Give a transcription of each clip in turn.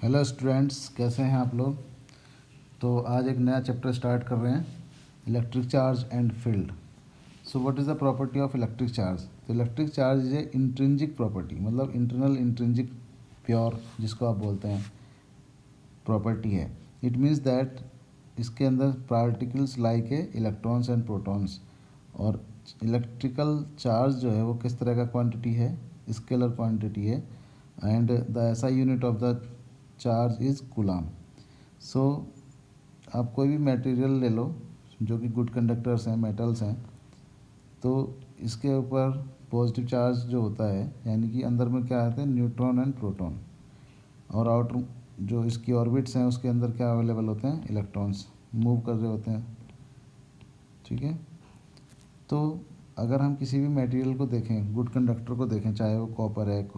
Hello students, कैसे हैं आप लोग। तो आज एक नया चैप्टर स्टार्ट कर रहे हैं, electric charge and field. So what is the property of electric charge. तो electric charge is a intrinsic property, मतलब इंटरनल इंट्रिंसिक प्योर जिसको आप बोलते हैं प्रॉपर्टी है। इट मीन्स दैट इसके अंदर particles like a electrons and protons. और इलेक्ट्रिकल चार्ज जो है वो किस तरह का क्वांटिटी है, स्केलर क्वांटिटी है, and the SI unit of the charge is coulomb. So आप कोई भी मटेरियल ले लो जो कि गुड कंडक्टर्स हैं, मेटल्स हैं, तो इसके ऊपर पॉजिटिव चार्ज जो होता है, यानी कि अंदर में क्या आते हैं, न्यूट्रॉन एंड प्रोटॉन, और आउटर जो इसकी ऑर्बिट्स हैं उसके अंदर क्या अवेलेबल होते हैं, इलेक्ट्रॉन्स मूव कर रहे होते हैं। ठीक है। तो अगर हम किसी भी मटेरियल को देखें, गुड कंडक्टर को देखें, चाहे वो कॉपर है,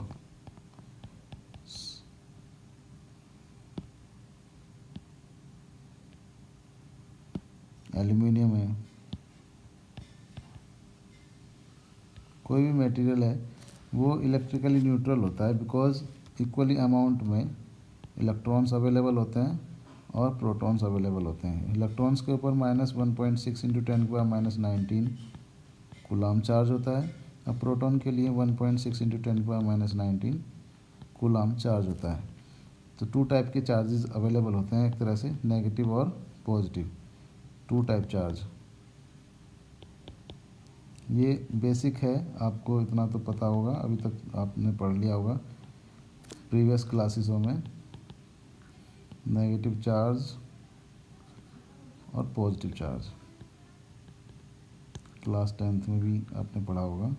एल्यूमिनियम है, कोई भी मटेरियल है, वो इलेक्ट्रिकली न्यूट्रल होता है बिकॉज इक्वली अमाउंट में इलेक्ट्रॉन्स अवेलेबल होते हैं और प्रोटॉन्स अवेलेबल होते हैं। इलेक्ट्रॉन्स के ऊपर -1.6 इंटू 10⁻⁻19 कूलाम चार्ज होता है, और प्रोटॉन के लिए 1.6 इंटू 10⁻⁻19 कूलाम चार्ज होता है। तो टू टाइप के चार्जेस अवेलेबल होते हैं, एक तरह से नेगेटिव और पॉजिटिव, टू टाइप चार्ज। ये बेसिक है, आपको इतना तो पता होगा, अभी तक आपने पढ़ लिया होगा प्रीवियस क्लासेसों में। नेगेटिव चार्ज और पॉजिटिव चार्ज क्लास 10th में भी आपने पढ़ा होगा।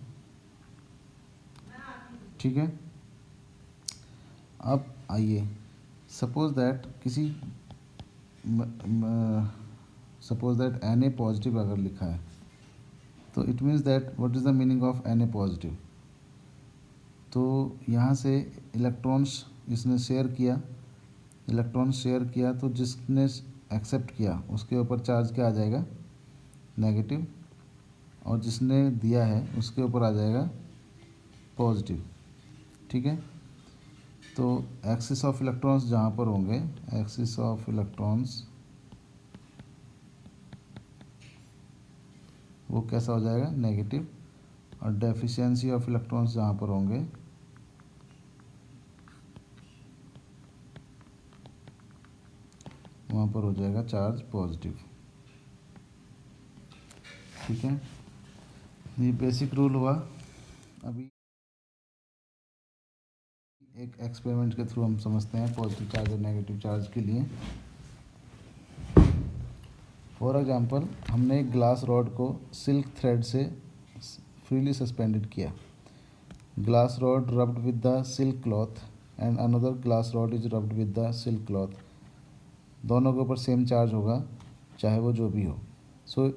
ठीक है। अब आइए, suppose that suppose that Na positive अगर लिखा है, तो it means that what is the meaning of Na positive. तो यहाँ से इलेक्ट्रॉन्स इसने शेयर किया, तो जिसने एक्सेप्ट किया उसके ऊपर चार्ज क्या आ जाएगा, नेगेटिव, और जिसने दिया है उसके ऊपर आ जाएगा पॉजिटिव। ठीक है। तो एक्सिस ऑफ इलेक्ट्रॉन्स जहाँ पर होंगे, एक्सिस ऑफ इलेक्ट्रॉन्स वो कैसा हो जाएगा, नेगेटिव, और डेफिशिएंसी ऑफ इलेक्ट्रॉन्स जहाँ पर होंगे वहाँ पर हो जाएगा चार्ज पॉजिटिव। ठीक है। ये बेसिक रूल हुआ। अभी एक एक्सपेरिमेंट के थ्रू हम समझते हैं पॉजिटिव चार्ज और नेगेटिव चार्ज के लिए। फॉर एग्जांपल, हमने एक ग्लास रॉड को सिल्क थ्रेड से फ्रीली सस्पेंडेड किया। Glass rod rubbed with the silk cloth and another glass rod is rubbed with the silk cloth. दोनों के ऊपर सेम चार्ज होगा, चाहे वो जो भी हो। सो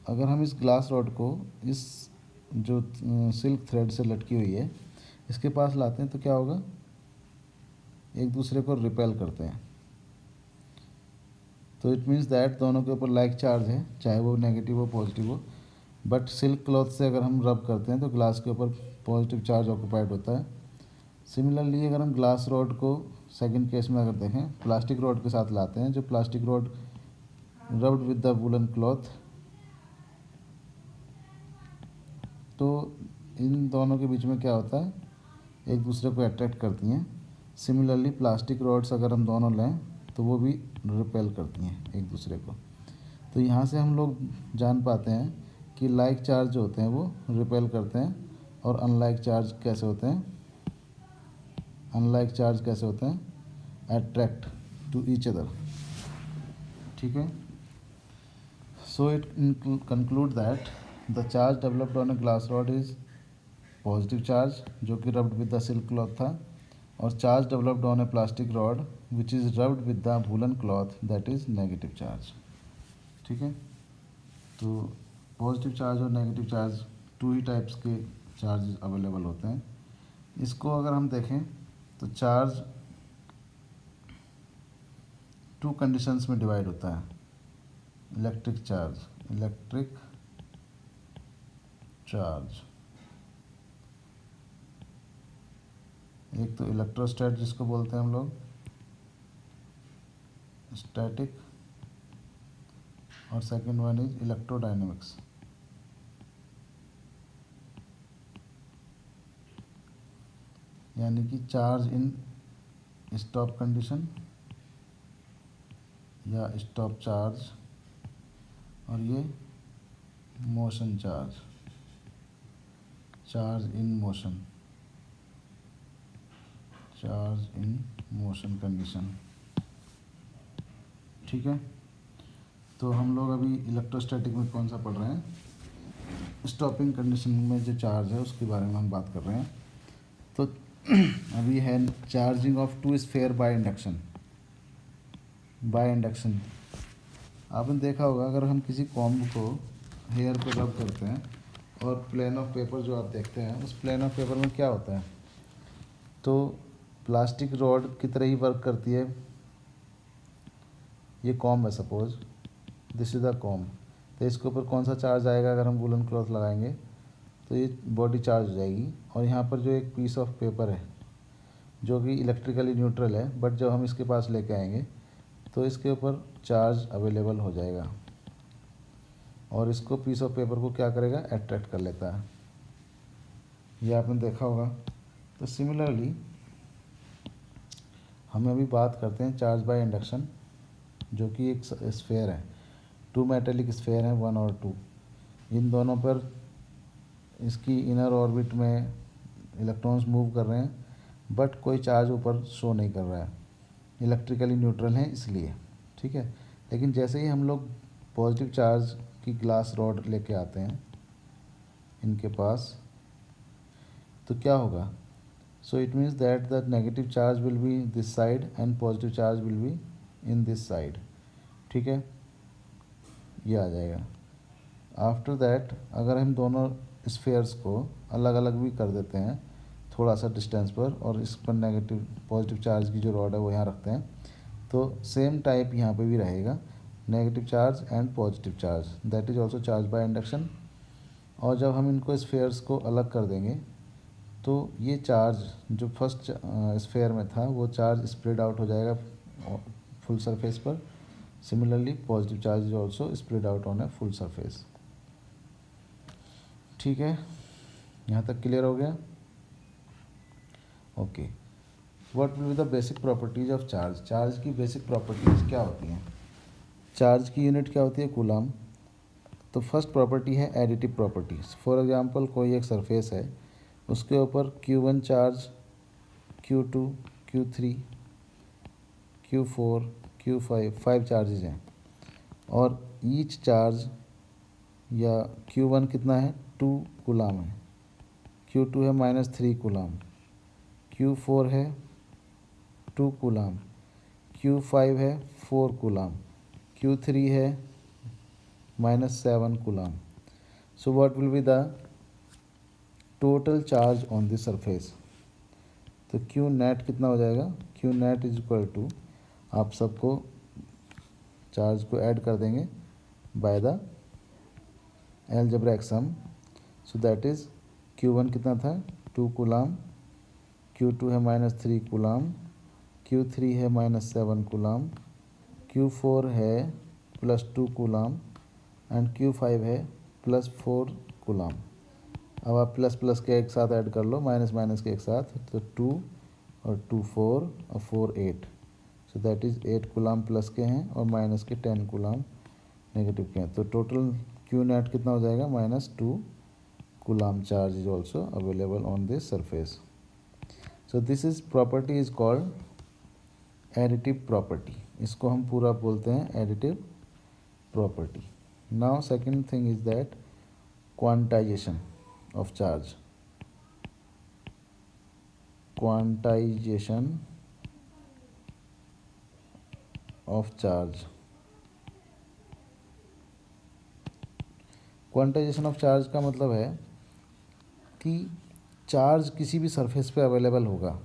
अगर हम इस ग्लास रॉड को इस जो सिल्क थ्रेड से लटकी हुई है इसके पास लाते हैं, तो क्या होगा, एक दूसरे को रिपेल करते हैं। तो इट मीन्स दैट दोनों के ऊपर लाइक चार्ज है, चाहे वो नेगेटिव हो पॉजिटिव हो। बट सिल्क क्लॉथ से अगर हम रब करते हैं तो ग्लास के ऊपर पॉजिटिव चार्ज ऑक्यूपाइड होता है। सिमिलरली अगर हम ग्लास रॉड को सेकंड केस में अगर देखें, प्लास्टिक रॉड के साथ लाते हैं, जो plastic rod rubbed with the woollen cloth, तो इन दोनों के बीच में क्या होता है, एक दूसरे को अट्रैक्ट करती हैं। सिमिलरली प्लास्टिक रॉड्स अगर हम दोनों लें तो वो भी रिपेल करती हैं एक दूसरे को। तो यहाँ से हम लोग जान पाते हैं कि लाइक चार्ज जो होते हैं वो रिपेल करते हैं, और अनलाइक चार्ज कैसे होते हैं, अट्रैक्ट टू ईच अदर। ठीक है। So it conclude that the charge developed on a glass rod is positive charge, जो कि rubbed with the silk cloth था, और charge developed on a plastic rod which is rubbed with the woollen cloth, that is negative charge. ठीक है। तो positive charge और negative charge two ही types के चार्ज अवेलेबल होते हैं। इसको अगर हम देखें तो चार्ज टू कंडीशंस में डिवाइड होता है। इलेक्ट्रिक चार्ज, एक तो इलेक्ट्रोस्टैट जिसको बोलते हैं हम लोग, स्टैटिक और सेकंड वन इज इलेक्ट्रोडायनेमिक्स। यानी कि चार्ज इन स्टॉप कंडीशन या स्टॉप चार्ज, और ये motion charge, charge in motion, charge in motion condition. ठीक है, तो हम लोग अभी इलेक्ट्रोस्टैटिक में कौन सा पढ़ रहे हैं, स्टॉपिंग कंडीशन में जो चार्ज है उसके बारे में हम बात कर रहे हैं। तो अभी है charging of two sphere by induction. By induction आपने देखा होगा, अगर हम किसी कॉम्ब को हेयर पे रब करते हैं और प्लेन ऑफ पेपर जो आप देखते हैं, उस प्लेन ऑफ पेपर में क्या होता है, तो प्लास्टिक रॉड की तरह ही वर्क करती है। ये कॉम्ब है, suppose this is the comb, तो इसके ऊपर कौन सा चार्ज आएगा, अगर हम वुलन क्लॉथ लगाएंगे तो ये बॉडी चार्ज हो जाएगी। और यहाँ पर जो एक पीस ऑफ पेपर है जो कि इलेक्ट्रिकली न्यूट्रल है, बट जब हम इसके पास लेके आएंगे तो इसके ऊपर चार्ज अवेलेबल हो जाएगा और इसको पीस ऑफ पेपर को क्या करेगा, अट्रैक्ट कर लेता है। ये आपने देखा होगा। तो सिमिलरली हम अभी बात करते हैं चार्ज बाय इंडक्शन, जो कि एक स्फेयर है, टू मेटेलिक स्फेयर हैं 1 और 2। इन दोनों पर इसकी इनर ऑर्बिट में इलेक्ट्रॉन्स मूव कर रहे हैं, बट कोई चार्ज ऊपर शो नहीं कर रहा है, इलेक्ट्रिकली न्यूट्रल हैं इसलिए। ठीक है, लेकिन जैसे ही हम लोग पॉजिटिव चार्ज की ग्लास रॉड लेके आते हैं इनके पास, तो क्या होगा, सो it means that the negative charge will B this side and positive charge will be in this side. ठीक है, ये आ जाएगा। आफ्टर दैट अगर हम दोनों स्फेयर्स को अलग अलग भी कर देते हैं थोड़ा सा डिस्टेंस पर, और इस पर नेगेटिव पॉजिटिव चार्ज की जो रॉड है वो यहाँ रखते हैं, तो सेम टाइप यहाँ पे भी रहेगा, negative charge and positive charge, that is also charge by induction. और जब हम इनको स्फेयर्स को अलग कर देंगे तो ये चार्ज जो फर्स्ट स्फेयर में था वो चार्ज स्प्रेड आउट हो जाएगा फुल सरफेस पर। Similarly positive charge is also spread out on a full surface. ठीक है, यहाँ तक क्लियर हो गया। Okay, what will be the basic properties of charge. Charge की बेसिक प्रॉपर्टीज क्या होती हैं, चार्ज की यूनिट क्या होती है, कूलम। तो फर्स्ट प्रॉपर्टी है एडिटिव प्रॉपर्टीज। फॉर एग्जांपल कोई एक सरफेस है, उसके ऊपर Q1 charge, Q2, Q3, Q4, Q5 5 charges हैं, और ईच चार्ज या Q1 कितना है, 2 कूलम है, Q2 है -3 कूलम, Q4 है 2 कूलम, Q5 है 4 कूलम, Q3 है -7 coulomb. So what will be the total charge on this surface. तो Q नेट कितना हो जाएगा, Q net is equal to, आप सबको चार्ज को ऐड कर देंगे by the algebraic sum. So that is Q1 कितना था, 2 कूलम, Q2 है -3 कूलम, Q3 है -7 कूलम, Q4 है +2 कूलम एंड Q5 है +4 कूलम। अब आप प्लस प्लस के एक साथ ऐड कर लो, माइनस माइनस के एक साथ, तो 2 और 2 4 और 4 8। सो दैट इज़ 8 कूलम प्लस के हैं और माइनस के 10 कूलम नेगेटिव के हैं। तो टोटल Q नेट कितना हो जाएगा, -2 coulomb charge is also available on this surface. So this is property is called additive property. इसको हम पूरा बोलते हैं additive property. Now second thing is that quantization of charge। quantization of charge। Quantization of charge का मतलब है कि charge किसी भी सरफेस पे अवेलेबल होगा,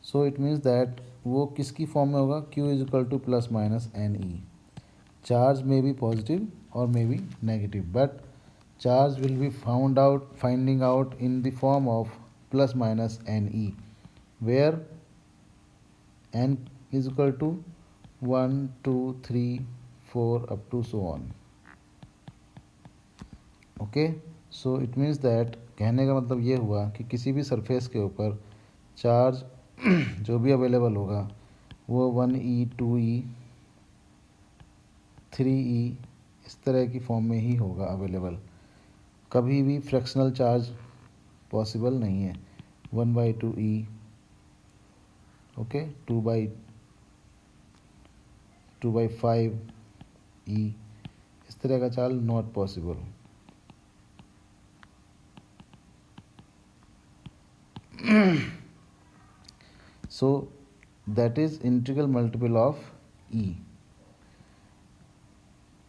सो इट मीन्स दैट वो किसकी फॉर्म में होगा, Q is equal to +-NE। Charge में बी पॉजिटिव और may be negative, but charge will be finding out in the form of +-NE, where N is equal to 1 2 3 4 up to so on. Okay, so it means that कहने का मतलब ये हुआ कि किसी भी सरफेस के ऊपर चार्ज जो भी अवेलेबल होगा वो 1e 2e 3e इस तरह की फॉर्म में ही होगा अवेलेबल। कभी भी फ्रैक्शनल चार्ज पॉसिबल नहीं है। 1/2e, ओके, 2/5e इस तरह का charge not possible. So that is integral multiple of e,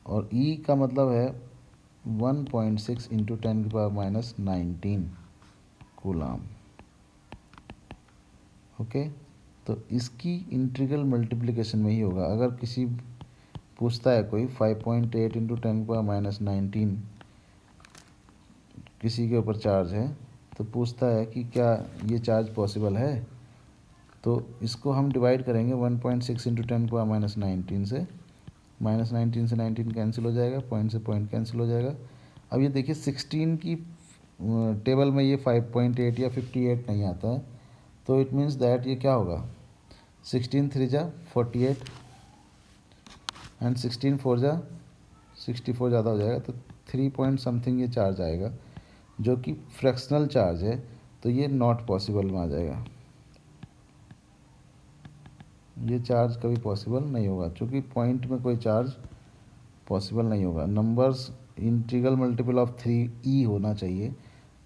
और e का मतलब है 1.6 इंटू 10⁻⁻19 कूलाम। ओके, तो इसकी इंटीग्रल मल्टीप्लिकेशन में ही होगा। अगर किसी पूछता है कोई 5.8 इंटू 10⁻⁻19 किसी के ऊपर चार्ज है, तो पूछता है कि क्या ये चार्ज पॉसिबल है, तो इसको हम डिवाइड करेंगे 1.6 इंटू 10⁻⁻19 से। -19 से 19 कैंसिल हो जाएगा, पॉइंट से पॉइंट कैंसिल हो जाएगा। अब ये देखिए 16 की टेबल में ये 5.8 या 58 नहीं आता है, तो इट मीन्स दैट ये क्या होगा, 16 3 जा 48 एंड 16 4 जा 64 ज़्यादा हो जाएगा, तो 3 पॉइंट समथिंग ये चार्ज आएगा जो कि फ्रैक्शनल चार्ज है, तो ये नॉट पॉसिबल में आ जाएगा। ये चार्ज कभी पॉसिबल नहीं होगा, क्योंकि पॉइंट में कोई चार्ज पॉसिबल नहीं होगा। Numbers integral multiple of 3e होना चाहिए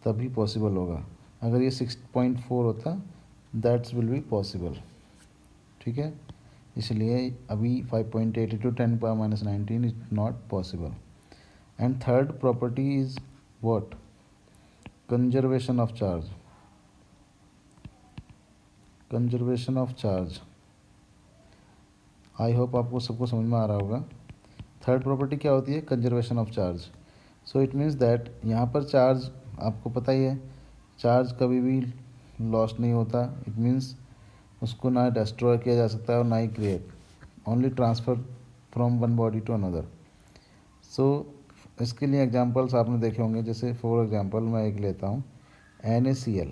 तभी पॉसिबल होगा। अगर ये 6.4 होता दैट्स विल बी पॉसिबल। ठीक है, इसलिए अभी 5.8 into 10⁻⁻19 is not possible. And third property is what, conservation of charge. Conservation of charge, I hope आपको सबको समझ में आ रहा होगा। थर्ड प्रॉपर्टी क्या होती है, conservation of charge. So it means that यहाँ पर चार्ज आपको पता ही है, चार्ज कभी भी लॉस्ट नहीं होता। इट मीन्स उसको ना डिस्ट्रॉय किया जा सकता है और ना ही create, only transfer from one body to another. So इसके लिए एग्जांपल्स आपने देखे होंगे, जैसे फॉर एग्जांपल मैं एक लेता हूँ NaCl।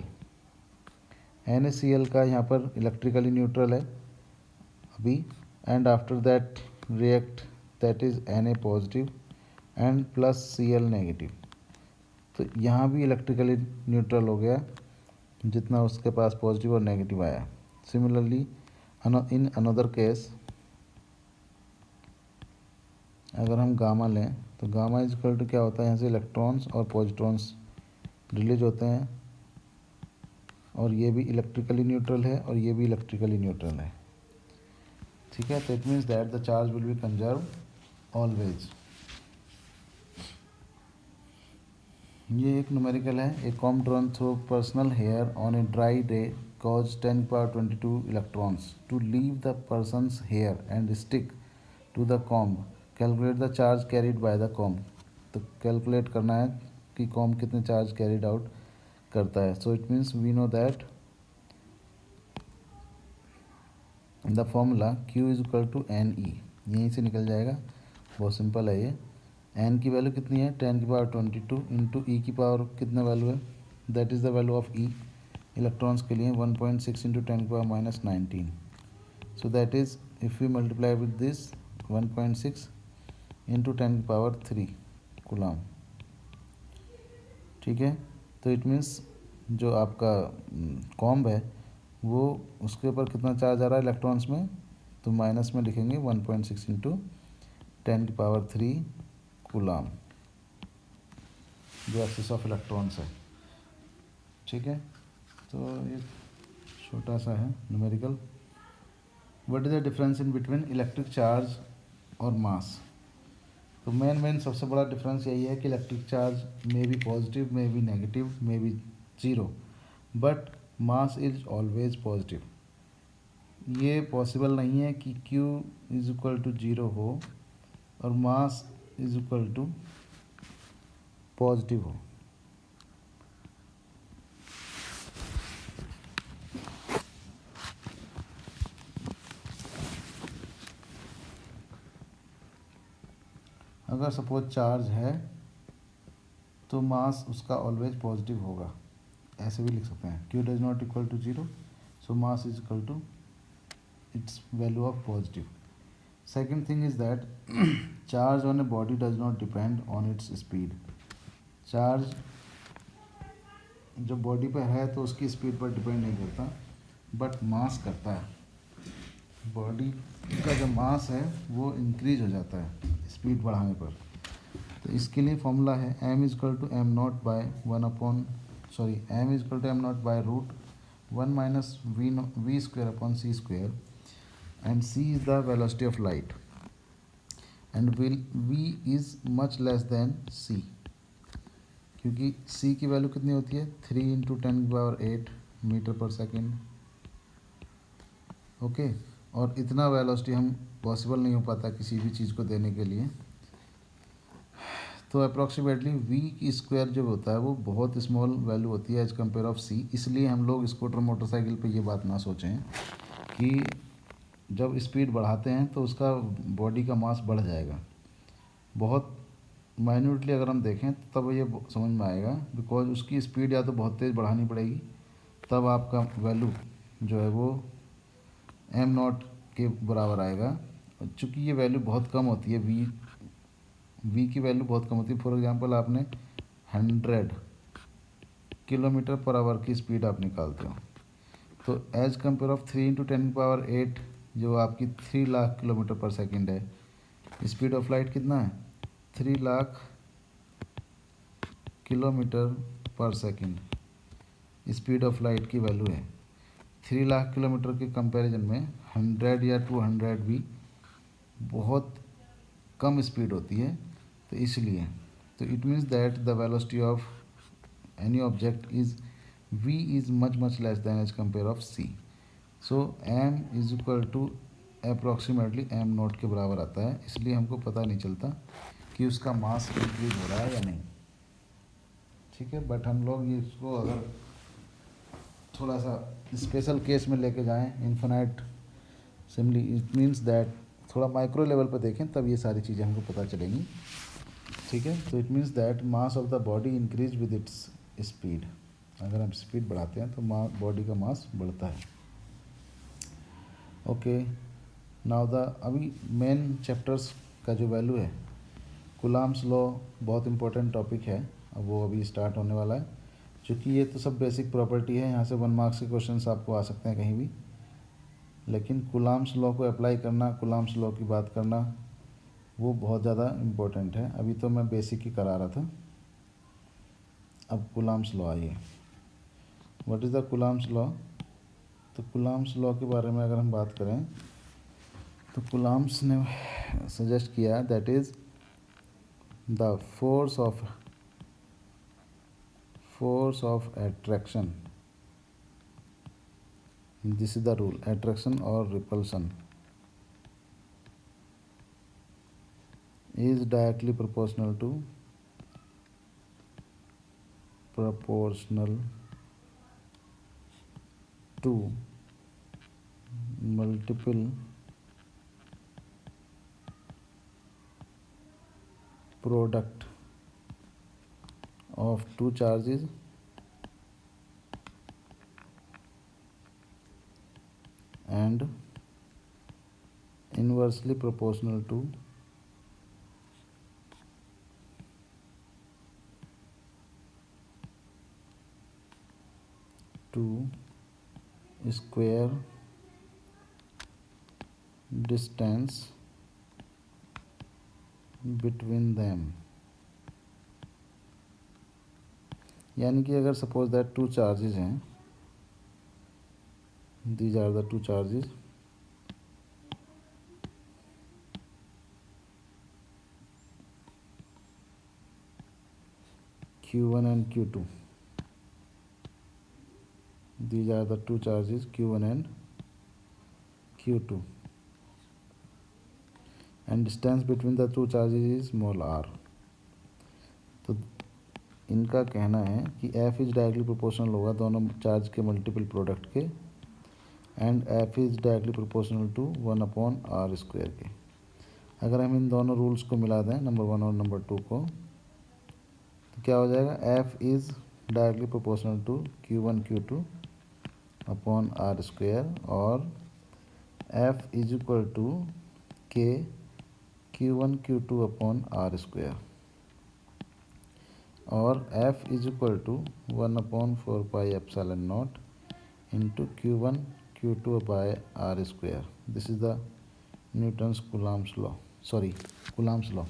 NaCl का यहाँ पर इलेक्ट्रिकली न्यूट्रल है अभी, and after that react that is Na positive and plus Cl negative. तो यहाँ भी इलेक्ट्रिकली न्यूट्रल हो गया जितना उसके पास पॉजिटिव और नेगेटिव आया। सिमिलरली इन अनदर केस अगर हम गामा लें, तो गामा इज इक्वल टू क्या होता है, यहाँ से इलेक्ट्रॉन्स और पॉजिट्रॉन्स रिलीज होते हैं, और ये भी इलेक्ट्रिकली न्यूट्रल है और ये भी इलेक्ट्रिकली न्यूट्रल है। ठीक है, तो it means that the charge will be conserve always. ये एक न्यूमेरिकल है, a comb drawn through personal hair on a dry day cause 10⁻22 electrons to leave the person's hair and stick to the comb. Calculate the charge carried by the comb. तो calculate करना है कि comb कितने charge carried out करता है। So it means we know that the formula Q is equal to NE, यहीं से निकल जाएगा, बहुत सिंपल है ये। n की वैल्यू कितनी है, 10⁻22 इंटू ई की पावर कितना वैल्यू है, that is the value of E electrons के लिए 1.6 into 10⁻⁻19। So that is if you multiply with this 1.6 into 10⁻3 coulomb. ठीक है, तो इट मीन्स जो आपका कॉम्ब है वो उसके ऊपर कितना चार्ज आ रहा है इलेक्ट्रॉन्स में, तो माइनस में लिखेंगे 1.6 इंटू 10⁻3 कूलाम, जो एक्सिस ऑफ इलेक्ट्रॉन्स है। ठीक है, तो ये छोटा सा है numerical. What is the difference in between electric charge और मास। तो मेन सबसे बड़ा डिफरेंस यही है कि electric charge may be positive, may be negative, may be zero, but mass is always positive. ये पॉसिबल नहीं है कि Q is equal to zero हो और mass is equal to positive हो। अगर सपोज चार्ज है तो मास उसका ऑलवेज पॉजिटिव होगा, ऐसे भी लिख सकते हैं, q does not equal to 0, so mass is equal to its value of positive. Second thing is that charge on a body does not depend on its speed. Charge जो body पर है तो उसकी स्पीड पर depend नहीं करता, but mass करता है। बॉडी का जो मास है वो इंक्रीज हो जाता है स्पीड बढ़ाने पर। तो इसके लिए फॉर्मूला है m is equal to m naught by m is equal to m naught by root 1 minus v square upon c square, and c is the velocity of light and v is much less than c, क्योंकि c की value कितनी होती है 3 into 10⁸ metre पर second. Okay, और इतना velocity हम possible नहीं हो पाता किसी भी चीज़ को देने के लिए। तो अप्रॉक्सीमेटली v की स्क्वायर जो होता है वो बहुत स्मॉल वैल्यू होती है एज कम्पेयर ऑफ c। इसलिए हम लोग स्कूटर मोटरसाइकिल पे ये बात ना सोचें कि जब स्पीड बढ़ाते हैं तो उसका बॉडी का मास बढ़ जाएगा। बहुत माइन्यूटली अगर हम देखें तो तब ये समझ में आएगा, बिकॉज उसकी स्पीड या तो बहुत तेज़ बढ़ानी पड़ेगी, तब आपका वैल्यू जो है वो एम नॉट के बराबर आएगा। चूँकि ये वैल्यू बहुत कम होती है, वी की वैल्यू बहुत कम होती है। फॉर एग्जांपल आपने 100 किलोमीटर पर आवर की स्पीड आप निकालते हो, तो एज कम्पेयर ऑफ 3 इंटू 10⁸ जो आपकी 3 लाख किलोमीटर पर सेकंड है, स्पीड ऑफ लाइट कितना है 3 लाख किलोमीटर पर सेकंड स्पीड ऑफ लाइट की वैल्यू है। 3 लाख किलोमीटर के कंपैरिजन में 100 या 200 भी बहुत कम स्पीड होती है। तो इसलिए तो it means that the velocity of any object is v is much less than as compare of c। So m is equal to approximately m naught के बराबर आता है। इसलिए हमको पता नहीं चलता कि उसका मास इंक्रीज हो रहा है या नहीं, ठीक है। बट हम लोग ये इसको अगर थोड़ा सा स्पेशल केस में लेके जाएं, infinite simply it means that थोड़ा माइक्रो लेवल पर देखें तब ये सारी चीज़ें हमको पता चलेंगी, ठीक है। तो it means that mass of the body increase with its speed. अगर हम स्पीड बढ़ाते हैं तो बॉडी का मास बढ़ता है। ओके, नाउ द अभी मेन चैप्टर्स का जो वैल्यू है, कूलम्ब्स लॉ बहुत इंपॉर्टेंट टॉपिक है, अब वो अभी स्टार्ट होने वाला है। क्योंकि ये तो सब बेसिक प्रॉपर्टी है, यहाँ से 1 मार्क्स के क्वेश्चंस आपको आ सकते हैं कहीं भी, लेकिन कूलम्ब्स लॉ को अप्लाई करना, कूलम्ब्स लॉ की बात करना वो बहुत ज़्यादा इम्पोर्टेंट है। अभी तो मैं बेसिक ही करा रहा था, अब कूलम्ब्स लॉ आइए। What is the Coulomb's law? तो कूलम्ब्स लॉ के बारे में अगर हम बात करें तो कूलम्ब्स ने सजेस्ट किया that is the force of attraction, this is the rule, attraction और repulsion is directly proportional to multiple product of two charges and inversely proportional to square distance between them। यानी कि अगर suppose that 2 charges हैं, these are the 2 charges, Q1 and Q2, these are the 2 charges Q1 and Q2 and distance between the 2 charges is small r। तो इनका कहना है कि F is directly proportional होगा दोनों चार्ज के मल्टीपल प्रोडक्ट के, and F is directly proportional to 1/r² के। अगर हम इन दोनों रूल्स को मिला दें, नंबर 1 और नंबर 2 को, तो क्या हो जाएगा, F is directly proportional to Q1 Q2 upon R square, और F is equal to K Q1 Q2 upon R square, और F is equal to 1/4 pi epsilon not into Q1 Q2 by R square. This is the Newton's Coulomb's law, sorry Coulomb's law.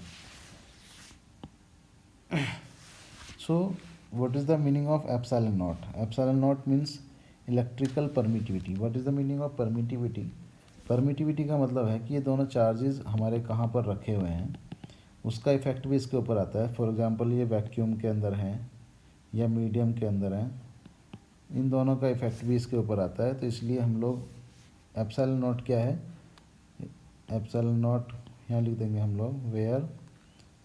So what is the meaning of epsilon naught? Epsilon naught means electrical permittivity. What is the meaning of permittivity? Permittivity का मतलब है कि ये दोनों charges हमारे कहाँ पर रखे हुए हैं, उसका इफ़ेक्ट भी इसके ऊपर आता है. फॉर एग्जांपल ये वैक्यूम के अंदर हैं या मीडियम के अंदर हैं, इन दोनों का इफ़ेक्ट भी इसके ऊपर आता है. तो इसलिए हम लोग एप्सिलॉन नॉट क्या है, एप्सिलॉन नॉट यहाँ लिख देंगे हम लोग, where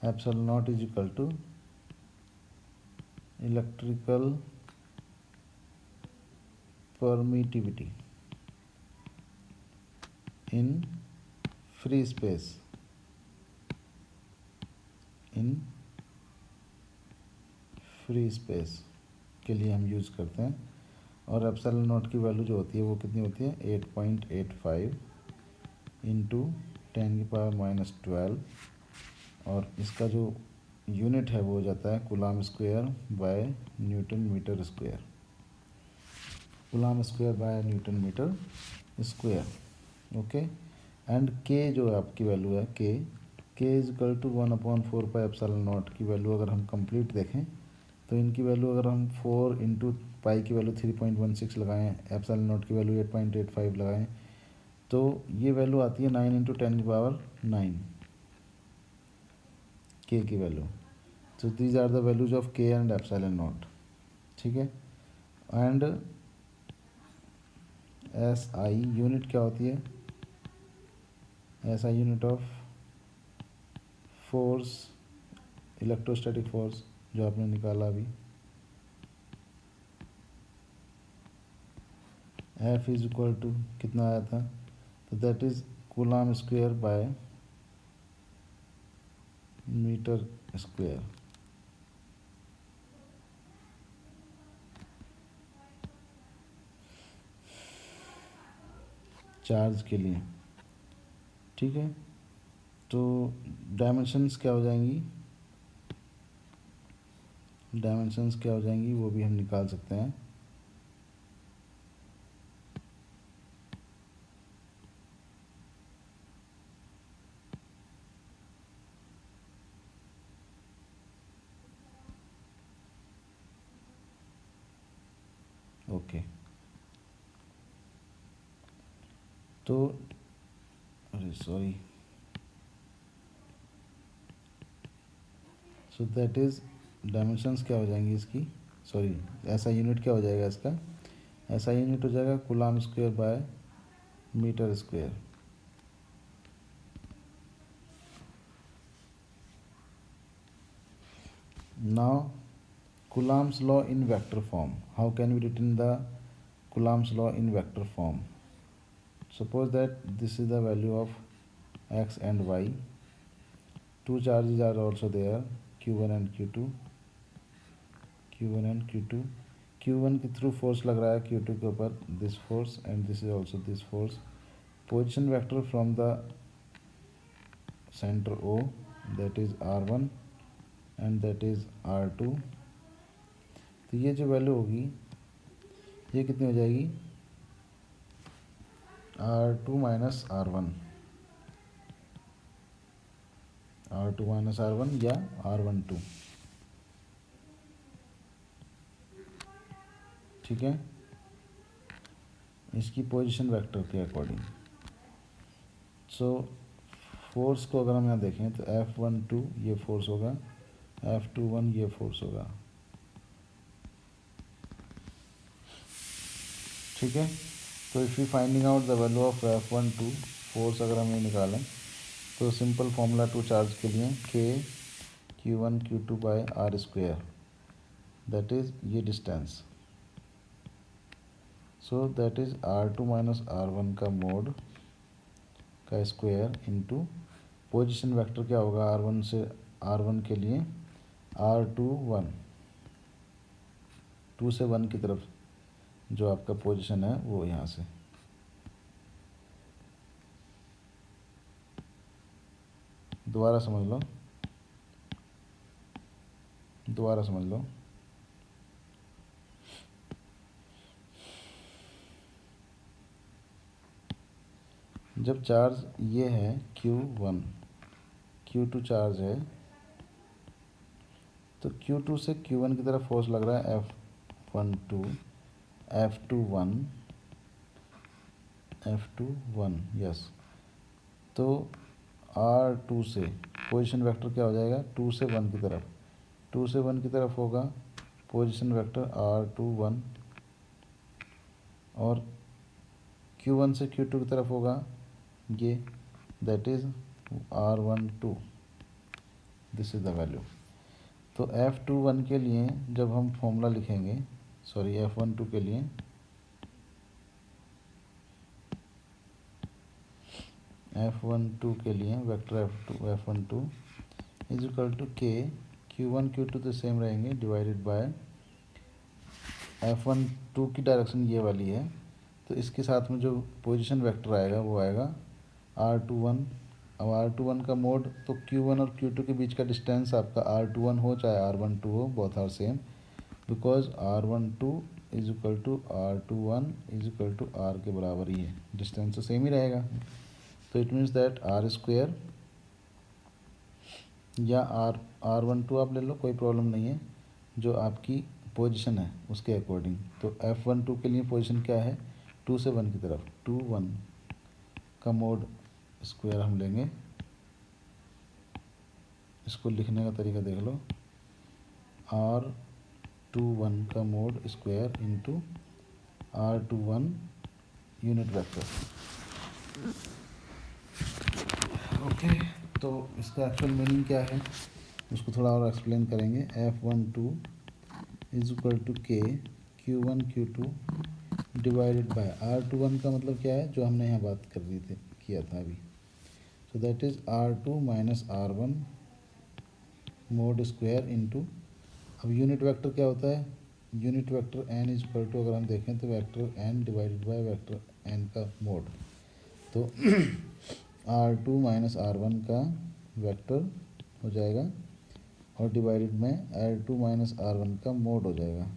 epsilon naught is equal to electrical permittivity in free space, in free space के लिए हम यूज़ करते हैं. और एप्सिलॉन नॉट की वैल्यू जो होती है वो कितनी होती है, 8.85 इंटू 10⁻⁻12, और इसका जो यूनिट है वो हो जाता है coulomb square by newton metre square, coulomb square by newton metre square. Okay, and k जो आपकी वैल्यू है, k is equal to 1/4 pi epsilon naught की वैल्यू अगर हम कंप्लीट देखें तो इनकी वैल्यू अगर हम 4 इंटू पाई की वैल्यू 3.16 लगाएं, एप्सिलॉन नॉट की वैल्यू 8.85 लगाएं, तो ये वैल्यू आती है 9 इंटू 10⁹ के की वैल्यू. तो these are the values of k and epsilon naught. ठीक है, एंड एस आई यूनिट क्या होती है, S I unit of force, electrostatic force जो आपने निकाला अभी, एफ इज इक्वल टू कितना आया था, तो that is coulomb square by metre square. Charge के लिए. ठीक है, तो डायमेंशंस क्या हो जाएंगी, डायमेंशंस क्या हो जाएंगी वो भी हम निकाल सकते हैं. ओके, तो अरे sorry, so that is dimensions क्या हो जाएंगी इसकी, सॉरी ऐसा यूनिट क्या हो जाएगा इसका, ऐसा यूनिट हो जाएगा coulomb square by metre square. Now Coulomb's law in vector form. How can we written the Coulomb's law in vector form? Suppose that this is the value of x and y. Two charges are also there, Q1 and Q2. Q1 and Q2. Q1 के through force लग रहा है Q2 के ऊपर, this force, and this is also this force. Position vector from the centre O, that is R1 and that is R2. तो ये जो value होगी ये कितनी हो जाएगी, R2 minus R1, R2 minus R1 या R12. ठीक है, इसकी पोजीशन वेक्टर के अकॉर्डिंग. सो फोर्स को अगर हम यहाँ देखें तो F12 ये फोर्स होगा, F21 ये फोर्स होगा. ठीक है, तो if you finding out the value of F12 force अगर हम ये निकालें तो सिंपल फॉर्मूला टू चार्ज के लिए K Q1 Q2 by R square, that is ये distance. So that is R2 minus R1 का मोड का स्क्वायर इंटू पोजीशन वेक्टर क्या होगा R1 से R1 के लिए, R2 1, 2 से 1 की तरफ जो आपका पोजीशन है वो यहाँ से, दोबारा समझ लो, दोबारा समझ लो। जब चार्ज ये है Q1, Q2 चार्ज है, तो Q2 से Q1 की तरफ फोर्स लग रहा है F12, F21, F21, यस। तो R2 से पोजीशन वेक्टर क्या हो जाएगा, 2 से 1 की तरफ, 2 से 1 की तरफ होगा पोजीशन वेक्टर R21, और Q1 से Q2 की तरफ होगा ये, that is R12, this is the value. तो F21 के लिए जब हम फॉर्मूला लिखेंगे, सॉरी F12 के लिए, F12 के लिए vector F12 is equal to K, Q1 Q2 तो सेम रहेंगे, डिवाइडेड बाय F12 की डायरेक्शन ये वाली है, तो इसके साथ में जो पोजीशन वेक्टर आएगा वो आएगा R21। अब R21 का मोड, तो Q1 और Q2 के बीच का डिस्टेंस आपका R21 हो चाहे R12 हो, both are same, because R12 is equal to R21 is equal to R के बराबर ही है, डिस्टेंस तो सेम ही रहेगा। तो it means that R square या R12 आप ले लो, कोई प्रॉब्लम नहीं है, जो आपकी पोजीशन है उसके अकॉर्डिंग। तो F12 के लिए पोजीशन क्या है, 2 से 1 की तरफ, 2 1 का मोड स्क्वायर हम लेंगे। इसको लिखने का तरीका देख लो, R21 का mode square into R21 unit vector. Okay, तो इसका एक्चुअल मीनिंग क्या है उसको थोड़ा और एक्सप्लेन करेंगे। F12 is equal to K Q1 Q2 divided by R21 का मतलब क्या है, जो हमने यहाँ बात कर रही थी, किया था अभी। So that is R2 minus R1 mod square into, अब यूनिट वेक्टर क्या होता है, unit vector n is equal to, अगर हम देखें तो vector n divided by vector n का मोड। तो R2 माइनस R1 का वेक्टर हो जाएगा और डिवाइडेड में R2 माइनस R1 का मोड हो जाएगा,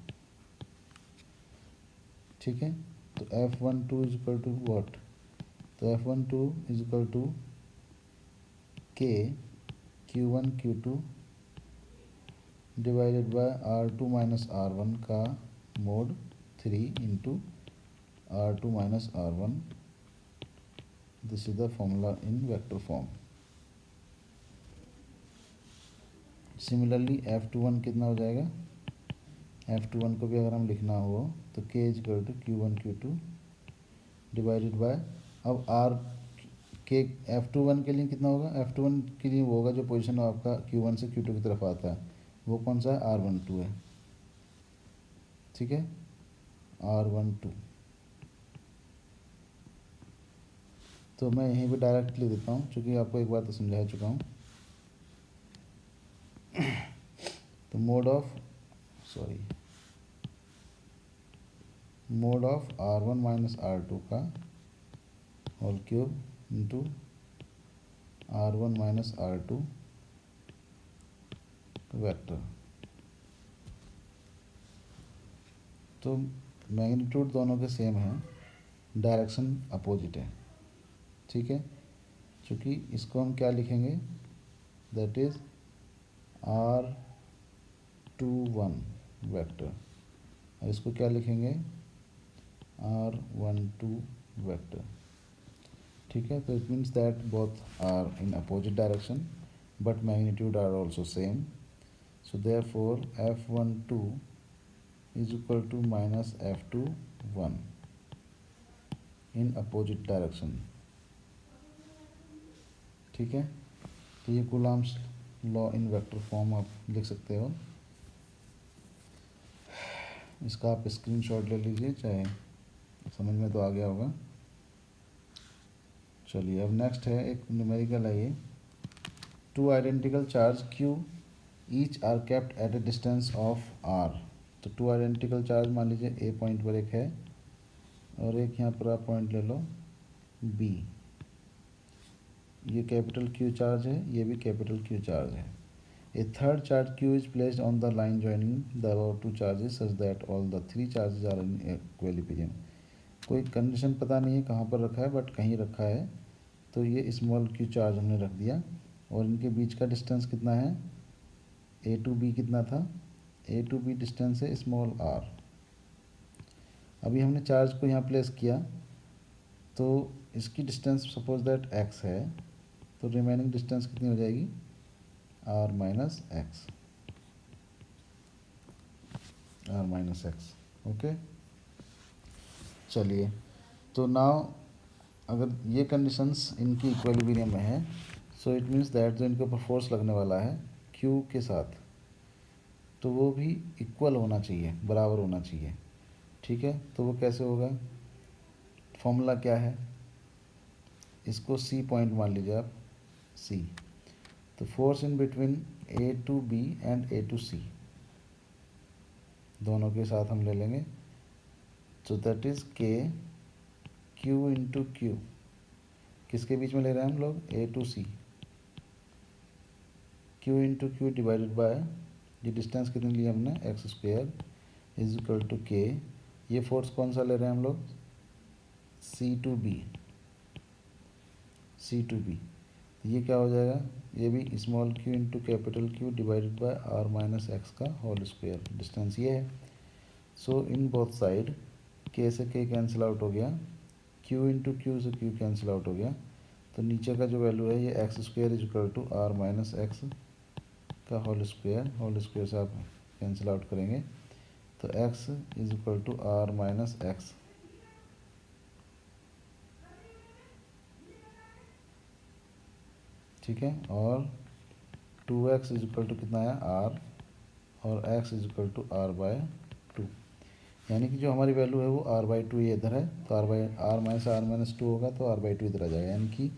ठीक है। तो F12 is equal to what, तो F12 is equal to K Q1 Q2 divided by R2 minus R1 का mod 3 into R2 minus R1, this is the formula in vector form. Similarly F21 कितना हो जाएगा, F21 को भी अगर हम लिखना हो तो K is equal to Q1 Q2 divided by, अब K F21 के लिए कितना होगा, F21 के लिए वो होगा जो पोजीशन आपका Q1 से Q2 की तरफ आता है, वो कौन सा है, R12 है, ठीक है, R12। तो मैं यहीं पे डायरेक्ट लिख देता हूँ, क्योंकि आपको एक बार तो समझा चुका हूँ। तो mode of R1 minus R2 का whole cube into R1 minus R2 vector. तो मैग्नीट्यूड दोनों के सेम हैं, डायरेक्शन अपोजिट है, ठीक है। क्योंकि इसको हम क्या लिखेंगे, दैट इज़ R21 वेक्टर, और इसको क्या लिखेंगे, R12 वेक्टर, ठीक है। तो it means that both are in opposite direction but magnitude are also same. So therefore F12 is equal to minus F21 in opposite direction, ठीक है। तो ये Coulomb's law in vector form आप लिख सकते हो। इसका आप स्क्रीनशॉट ले लीजिए, चाहे समझ में तो आ गया होगा। चलिए अब नेक्स्ट है एक न्यूमेरिकल है ये, two identical charge Q each are kept at a distance of R। तो टू आइडेंटिकल चार्ज मान लीजिए ए पॉइंट पर एक है और एक यहाँ पर आप पॉइंट ले लो B। ये कैपिटल Q चार्ज है, ये भी कैपिटल Q चार्ज है। A third charge Q is placed on the line joining the above two charges such that all the three charges are in equilibrium. कोई condition पता नहीं है कहाँ पर रखा है, बट कहीं रखा है। तो ये स्मॉल Q चार्ज हमने रख दिया और इनके बीच का डिस्टेंस कितना है, A टू B कितना था, A टू B डिस्टेंस है स्मॉल r। अभी हमने चार्ज को यहाँ प्लेस किया तो इसकी डिस्टेंस सपोज दैट x है, तो रिमेनिंग डिस्टेंस कितनी हो जाएगी, r minus x, r minus x. Okay, चलिए। तो नाउ अगर ये कंडीशंस इनकी इक्विलिब्रियम में है, सो इट मीन्स दैट जो इनके ऊपर फोर्स लगने वाला है Q के साथ, तो वो भी इक्वल होना चाहिए, बराबर होना चाहिए। ठीक है, तो वो कैसे होगा, फॉर्मूला क्या है, इसको C पॉइंट मान लीजिए आप, C। तो force in between A to B and A to C दोनों के साथ हम ले लेंगे। So that is K Q into Q, किसके बीच में ले रहे हैं हम लोग, A to C, Q into Q divided by, ये डिस्टेंस कितनी ली हमने, x square is equal to K। ये फोर्स कौन सा ले रहे हैं हम लोग, C to B, C to B। तो ये क्या हो जाएगा, ये भी small Q into capital Q divided by R minus x का होल स्क्वेयर, डिस्टेंस ये है। So in both side K से K कैंसिल आउट हो गया, Q इंटू Q से Q कैंसिल आउट हो गया। तो नीचे का जो वैल्यू है ये x square is equal to R minus x का होल स्क्वेयर से आप कैंसिल आउट करेंगे तो x is equal to R minus x. ठीक है, और 2x इज इक्वल टू कितना है, R, और x is equal to R by two. यानी कि जो हमारी वैल्यू है वो R बाई टू ये इधर है, तो R माइनस टू होगा तो R बाई टू इधर आ जाएगा। यानी कि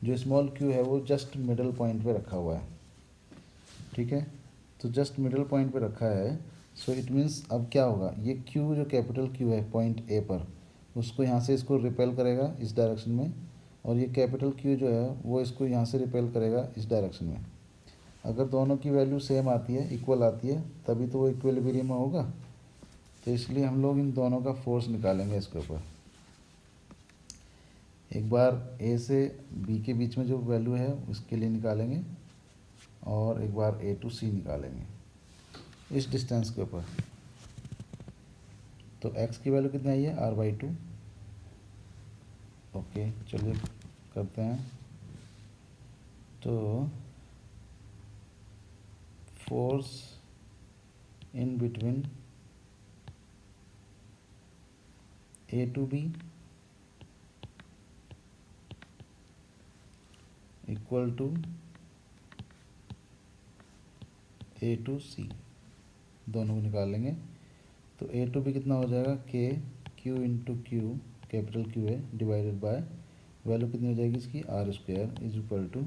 जो स्मॉल q है वो जस्ट मिडल पॉइंट पे रखा हुआ है। ठीक है, तो जस्ट मिडल पॉइंट पे रखा है। सो इट मीन्स अब क्या होगा, ये q जो कैपिटल Q है पॉइंट A पर, उसको यहाँ से इसको रिपेल करेगा इस डायरेक्शन में, और ये कैपिटल Q जो है वो इसको यहाँ से रिपेल करेगा इस डायरेक्शन में। अगर दोनों की वैल्यू सेम आती है, इक्वल आती है, तभी तो वो इक्विलिब्रियम में होगा। तो इसलिए हम लोग इन दोनों का फोर्स निकालेंगे इसके ऊपर। एक बार A से B के बीच में जो वैल्यू है उसके लिए निकालेंगे, और एक बार A टू C निकालेंगे इस डिस्टेंस के ऊपर। तो x की वैल्यू कितनी आई है, R बाई टू। ओके, चलिए करते हैं। तो force in between A to B equal to A to C, दोनों को निकाल लेंगे। तो A टू B कितना हो जाएगा, K Q into Q, capital Q है, डिवाइडेड बाय वैल्यू कितनी हो जाएगी इसकी, R square is equal to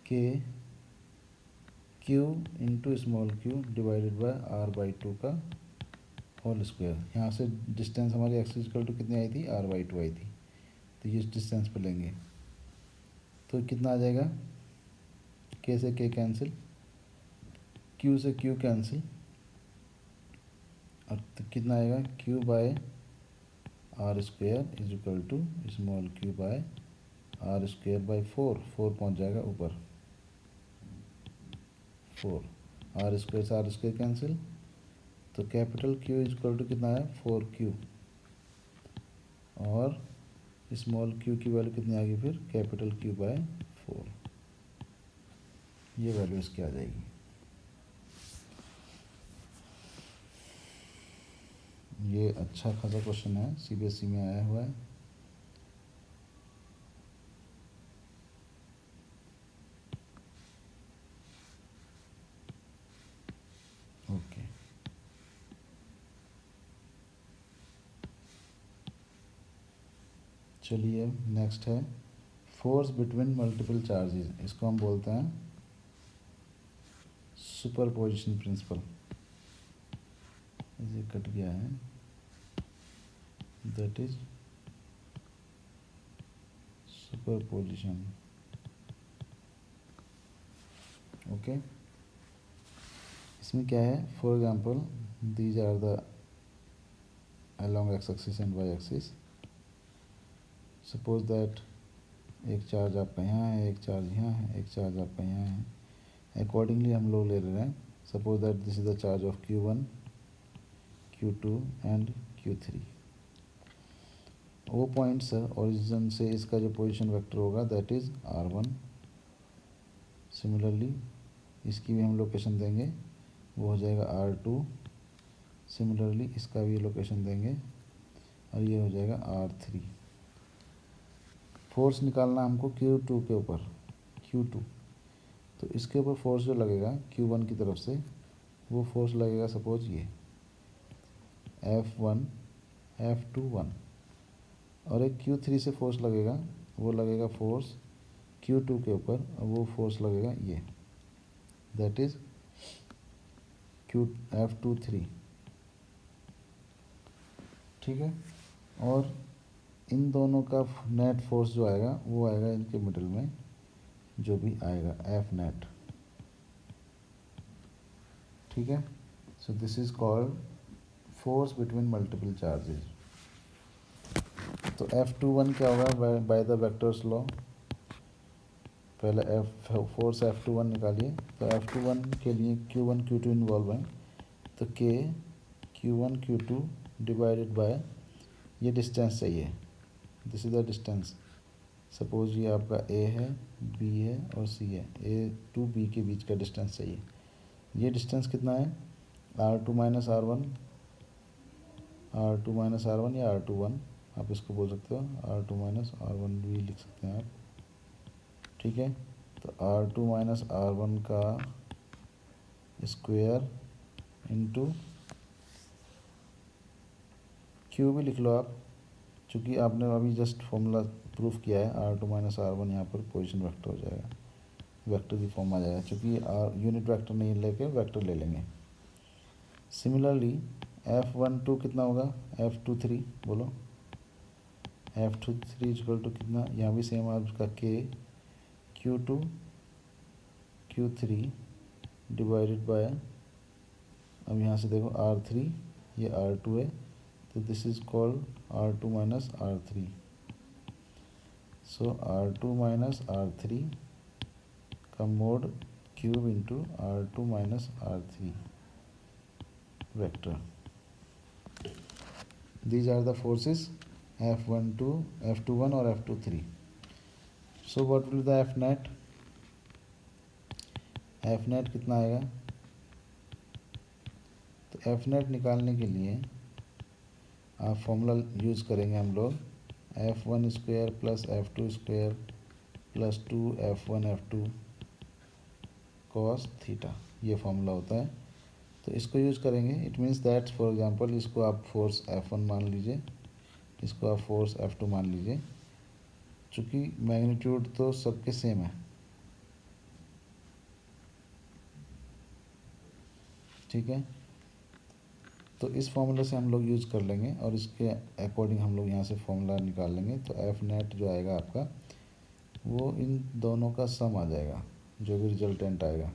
K Q into small Q divided by R by two का होल स्क्वायर। यहाँ से डिस्टेंस हमारी x इक्वल टू कितनी आई थी, R बाई टू आई थी, तो ये डिस्टेंस पर लेंगे तो कितना आ जाएगा, K से K कैंसिल, Q से Q कैंसिल, और तो कितना आएगा, Q by R square is equal to small Q by R square by four, four पहुँच जाएगा ऊपर, फोर, R स्क्वायर से R स्क्वायर कैंसिल, तो capital Q is equal to कितना है, 4Q, और स्मॉल Q की वैल्यू कितनी आ गई फिर, कैपिटल Q बाय फोर। ये वैल्यू इसकी आ जाएगी। ये अच्छा खासा क्वेश्चन है, CBSE में आया हुआ है। ओके, चलिए नेक्स्ट है फोर्स बिटवीन मल्टीपल चार्जेस। इसको हम बोलते हैं सुपरपोजिशन प्रिंसिपल, ये कट गया है, दैट इज सुपरपोजिशन। ओके, इसमें क्या है, for example these are the along x axis and y axis, suppose that एक चार्ज आपका यहाँ है, एक चार्ज यहाँ है, एक चार्ज आपका यहाँ है। अकॉर्डिंगली हम लोग ले रहे हैं, suppose that this is the charge of Q1, Q2 and Q3। वो पॉइंट सर ओरिजिन से इसका जो पोजीशन वेक्टर होगा दैट इज R1। सिमिलरली इसकी भी हम लोकेशन देंगे, वो हो जाएगा R2। सिमिलरली इसका भी लोकेशन देंगे और ये हो जाएगा R3। फोर्स निकालना हमको Q2 के ऊपर, Q2, तो इसके ऊपर फोर्स जो लगेगा Q1 की तरफ से, वो फोर्स लगेगा सपोज ये F1 F21, और एक Q3 से फोर्स लगेगा, वो लगेगा फोर्स Q2 के ऊपर, और वो फोर्स लगेगा ये, दैट इज F23। ठीक है, और इन दोनों का नेट फोर्स जो आएगा वो आएगा इनके मिडल में, जो भी आएगा एफ नेट। ठीक है, so this is called force between multiple charges. तो F21 क्या होगा बाय द वेक्टर्स लॉ, पहले फोर्स F21 निकालिए। तो F21 के लिए Q1 Q2 इन्वॉल्व है, तो K Q1 Q2 divided by ये डिस्टेंस चाहिए, this is the distance. Suppose ये आपका A है, B है और C है, A टू B के बीच का डिस्टेंस चाहिए। ये डिस्टेंस कितना है, R2 minus R1, R2 minus R1 या R21 आप इसको बोल सकते हो, R2 माइनस R1 भी लिख सकते हैं आप। ठीक है, तो R2 माइनस R1 का स्क्वायर इंटू Q भी लिख लो आप, चूँकि आपने अभी जस्ट फॉर्मूला प्रूफ किया है, R2 माइनस R1 यहाँ पर पोजीशन वेक्टर हो जाएगा, वेक्टर की फॉर्म आ जाएगा, चूँकि यूनिट वेक्टर नहीं लेके वेक्टर ले लेंगे। सिमिलरली F12 कितना होगा, F23 बोलो, F23 इक्वल टू कितना, यहाँ भी सेम आपका K Q2 Q3 divided by, अब यहाँ से देखो R3, ये R2 है, तो this is called R2 minus R3। So R2 minus R3 का mod cube into R2 minus R3 vector. These are the forces F12, F21 और F23। So what will the F net, F net कितना आएगा, तो F net निकालने के लिए आप formula use करेंगे हम लोग, F1 square plus F2 square plus 2F1 F2 cos theta, ये फॉर्मूला होता है। तो इसको यूज़ करेंगे, it means that for example इसको आप फोर्स F1 मान लीजिए, इसको आप फोर्स F2 मान लीजिए, चूँकि मैग्नीट्यूड तो सबके सेम है। ठीक है, तो इस फॉर्मूला से हम लोग यूज़ कर लेंगे और इसके अकॉर्डिंग हम लोग यहाँ से फॉर्मूला निकाल लेंगे। तो एफ नेट जो आएगा आपका, वो इन दोनों का सम आ जाएगा, जो भी रिजल्टेंट आएगा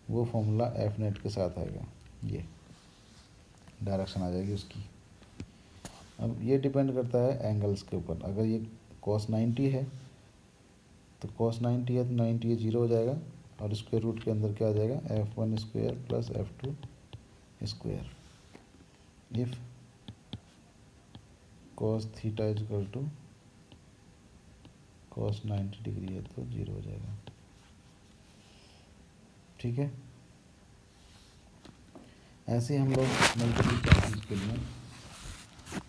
वो फॉर्मूला एफ नेट के साथ आएगा, ये डायरेक्शन आ जाएगी उसकी। अब ये डिपेंड करता है एंगल्स के ऊपर, अगर ये cos 90 है तो cos 90 है तो 90 ये 0 हो जाएगा, और स्क्वायर रूट के अंदर क्या आ जाएगा, F1 square plus F2 square. If cos theta is equal to cos 90 degree है तो 0 हो जाएगा। ठीक है, ऐसे हम लोग मल्टीपल चार्जेस के लिए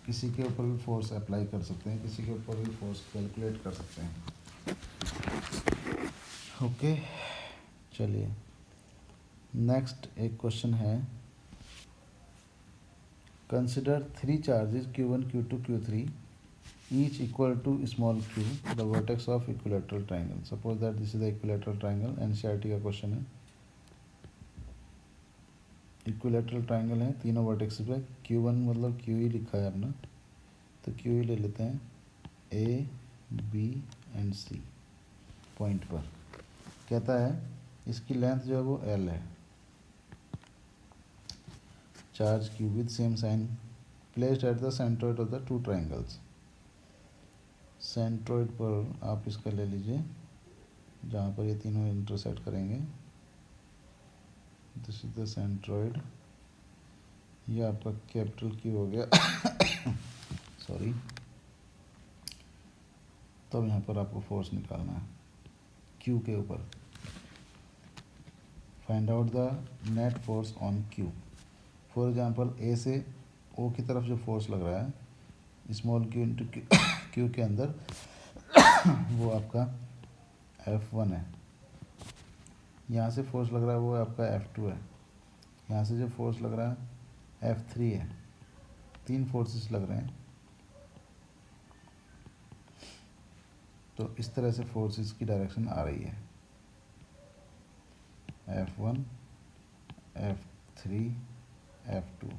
किसी के ऊपर भी फोर्स अप्लाई कर सकते हैं, किसी के ऊपर भी फोर्स कैलकुलेट कर सकते हैं। ओके, चलिए नेक्स्ट एक क्वेश्चन है, consider 3 charges Q1 Q2 Q3 each equal to small q, the vertex of equilateral triangle. Suppose that this is the equilateral triangle, NCERT का क्वेश्चन है। इक्विलेटरल ट्राइंगल है, तीनों वर्टेक्स पे Q1 मतलब Q ही लिखा है अपना, तो क्यू ही ले लेते हैं, A B and C point पर। कहता है इसकी लेंथ जो है वो L है। Charge Q with same sign placed at the centroid of the two triangles. Centroid पर आप इसका ले लीजिए जहाँ पर ये तीनों इंटरसेक्ट करेंगे, दिस इज द सेंट्रोइड, ये आपका कैपिटल Q हो गया सॉरी। तो यहाँ पर आपको फोर्स निकालना है Q के ऊपर। Find out the net force on Q। For example A से O की तरफ जो फोर्स लग रहा है स्मॉल q इंटू Q के अंदर वो आपका F1 है। यहाँ से फोर्स लग रहा है वो आपका F2 है। यहाँ से जो फोर्स लग रहा है F3 है। तीन फोर्सेस लग रहे हैं। तो इस तरह से फोर्सेस की डायरेक्शन आ रही है, F1 F3 F2।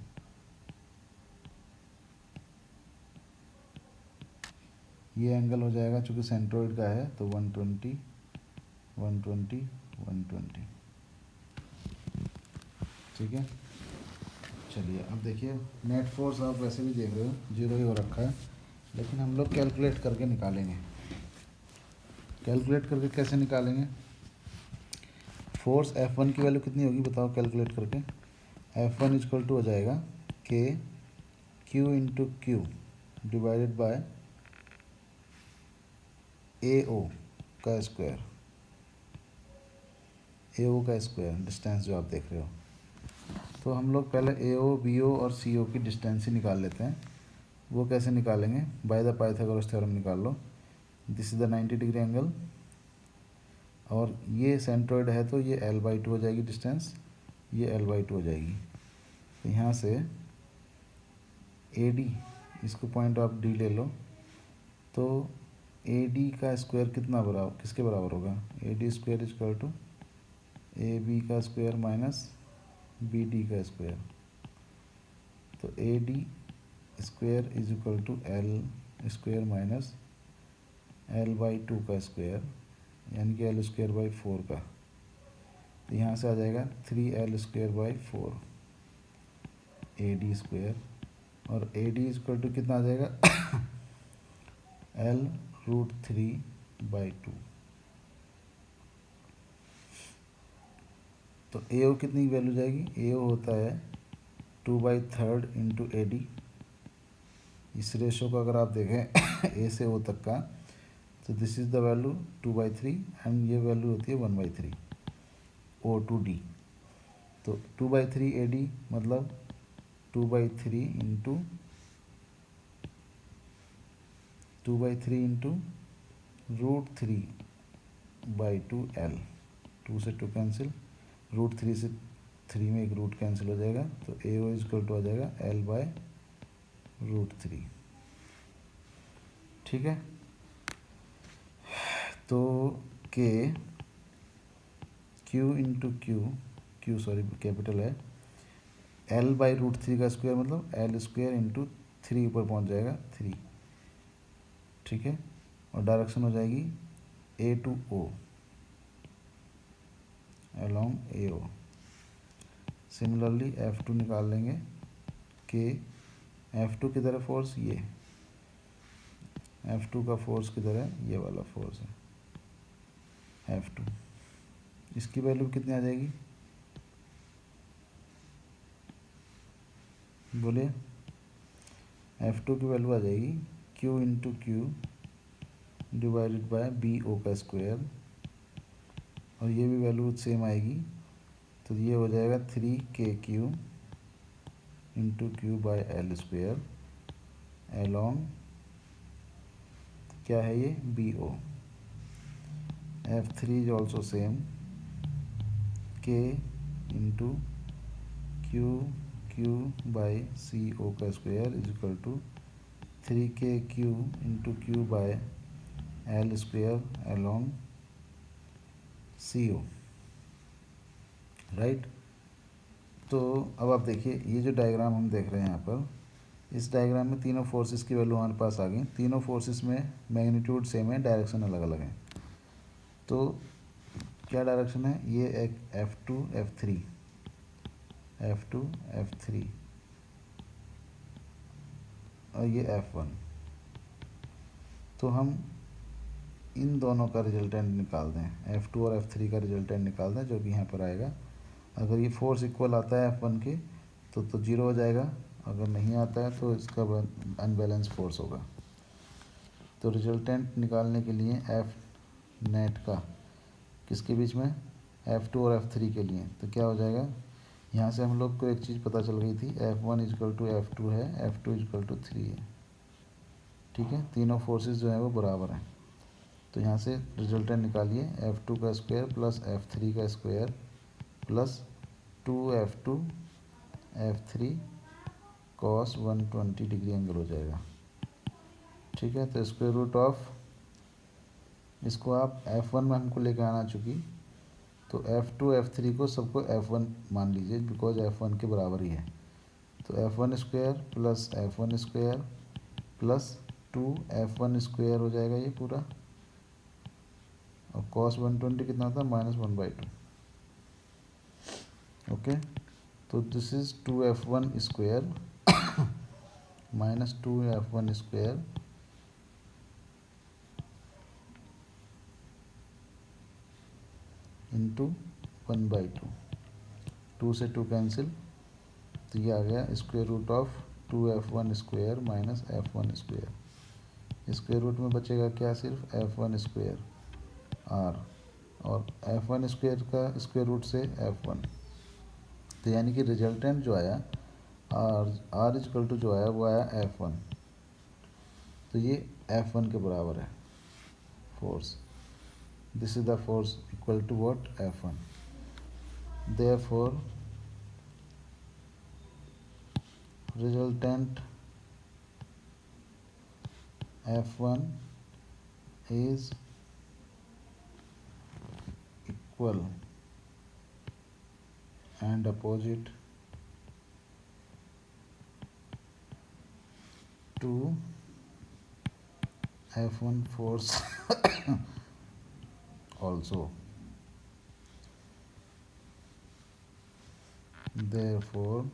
ये एंगल हो जाएगा चूँकि सेंट्रोइड का है तो 120 120 120, ठीक है। चलिए अब देखिए नेट फोर्स आप वैसे भी देख रहे हो जीरो ही हो रखा है, लेकिन हम लोग कैलकुलेट करके निकालेंगे। कैलकुलेट करके कैसे निकालेंगे? फोर्स F1 की वैल्यू कितनी होगी बताओ कैलकुलेट करके। F1 इक्वल टू हो जाएगा K Q into Q divided by AO का स्क्वायर। AO का स्क्वायर डिस्टेंस जो आप देख रहे हो। तो हम लोग पहले AO BO और CO की डिस्टेंस ही निकाल लेते हैं। वो कैसे निकालेंगे? बाय द पाइथागोरस थ्योरम निकाल लो। This is the 90 degree angle और ये सेंट्रोइड है तो ये L/2 हो जाएगी डिस्टेंस, ये L/2 हो जाएगी। तो यहाँ से AD, इसको पॉइंट आप D ले लो, तो AD का स्क्वायर कितना बराबर किसके बराबर होगा? AD square equal to AB का स्क्वायर माइनस BD का स्क्वायर। तो AD square is equal to L square minus L/2 का स्क्वायर, यानी कि L स्क्वायर बाई 4 का। तो यहाँ से आ जाएगा 3L square by 4 AD square, और AD इक्वल टू कितना आ जाएगा L√3/2। तो AO कितनी वैल्यू जाएगी? AO होता है 2/3 इंटू AD। इस रेशो को अगर आप देखें A से O तक का, तो this is the value 2/3 and ये वैल्यू होती है 1/3 O टू D। तो 2/3 AD मतलब 2/3 इंटू 2/3 इंटू √3/2 L। 2 से 2 कैंसिल, √3 से 3 में एक रूट कैंसिल हो जाएगा, तो AO इक्वल टू आ जाएगा L/√3। ठीक है। तो K Q into Q sorry capital है, L/√3 का स्क्वायर मतलब L स्क्वायर इंटू 3 ऊपर पहुंच जाएगा 3, ठीक है। और डायरेक्शन हो जाएगी A to O along AO। Similarly F2 निकाल लेंगे। K F2 किधर है फोर्स? ये F2 का फोर्स किधर है? ये वाला फोर्स है F2। इसकी वैल्यू कितनी आ जाएगी बोलिए? F2 की वैल्यू आ जाएगी Q into Q divided bye BO का स्क्वायर, और ये भी वैल्यू सेम आएगी, तो ये हो जाएगा 3KQ into Q/L square along क्या है ये? BO। F3 is also same, K into Q/CO का square is equal to 3KQ into Q/L square along CO, right. तो अब आप देखिए ये जो डायग्राम हम देख रहे हैं यहाँ पर, इस डायग्राम में तीनों फोर्सेस की वैल्यू हमारे पास आ गई। तीनों फोर्सेस में मैग्नीट्यूड सेम है, डायरेक्शन अलग अलग है। तो क्या डायरेक्शन है, ये एक F2 F3 F2 F3 और ये F1। तो हम इन दोनों का रिजल्टेंट निकाल दें, F2 और F3 का रिजल्टेंट निकाल दें, जो कि यहाँ पर आएगा। अगर ये फोर्स इक्वल आता है F1 के तो जीरो हो जाएगा, अगर नहीं आता है तो इसका अनबैलेंस फोर्स होगा। तो रिजल्टेंट निकालने के लिए F नेट का किसके बीच में, F2 और F3 के लिए, तो क्या हो जाएगा, यहाँ से हम लोग को एक चीज़ पता चल गई थी, F1 इजकल टू F2 है, F2 इजकल टू 3 है। ठीक है, तीनों फोर्सेस जो है वो बराबर हैं। तो यहाँ से रिजल्टेंट निकालिए, F2 का स्क्वायर प्लस F3 का square plus 2F2 F3 cos 120 degree angle हो जाएगा। ठीक है, तो स्क्वायर रूट ऑफ, इसको आप F1 में हमको लेके आना चुकी, तो F2 F3 को सबको F1 मान लीजिए, बिकॉज F1 के बराबर ही है। तो F1 square plus F1 square plus 2F1 square हो जाएगा ये पूरा, और cos 120 कितना था, -1/2। ओके, तो this is 2F1 square minus 2F1 square into 1/2, 2 से 2 कैंसिल, तो ये आ गया square root of 2F1 square minus F1 square. Square root में बचेगा क्या, सिर्फ F1 स्क्वायर R, और F1 स्क्वायर का स्क्वायर रूट से F1। तो यानी कि रिजल्टेंट जो आया R इजकल टू जो आया वो आया F1। तो ये F1 के बराबर है force. This is the force equal to what, F1। therefore resultant F1 is equal and opposite to F1 force also. Therefore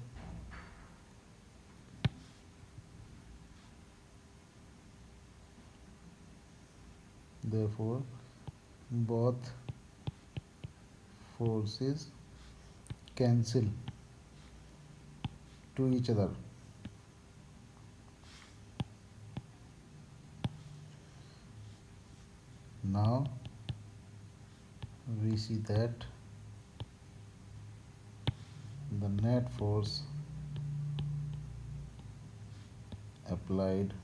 both forces cancel to each other. Now we see that the net force applied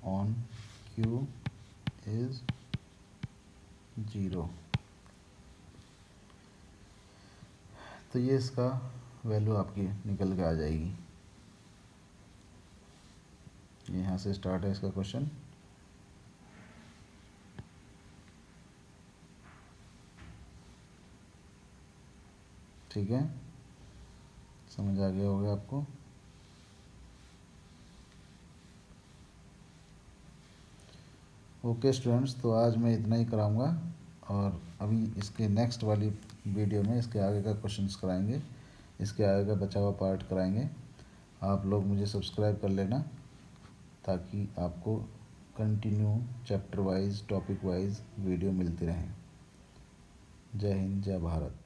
on Q is 0। तो ये इसका value आपकी निकल के आ जाएगी। यहाँ से start है इसका क्वेश्चन। ठीक है, समझ आ गया होगा आपको। ओके स्टूडेंट्स, तो आज मैं इतना ही कराऊंगा, और अभी इसके नेक्स्ट वाली वीडियो में इसके आगे का क्वेश्चंस कराएंगे, इसके आगे का बचा हुआ पार्ट कराएंगे। आप लोग मुझे सब्सक्राइब कर लेना, ताकि आपको continue chapter wise topic wise video मिलती रहें। जय हिंद, जय भारत।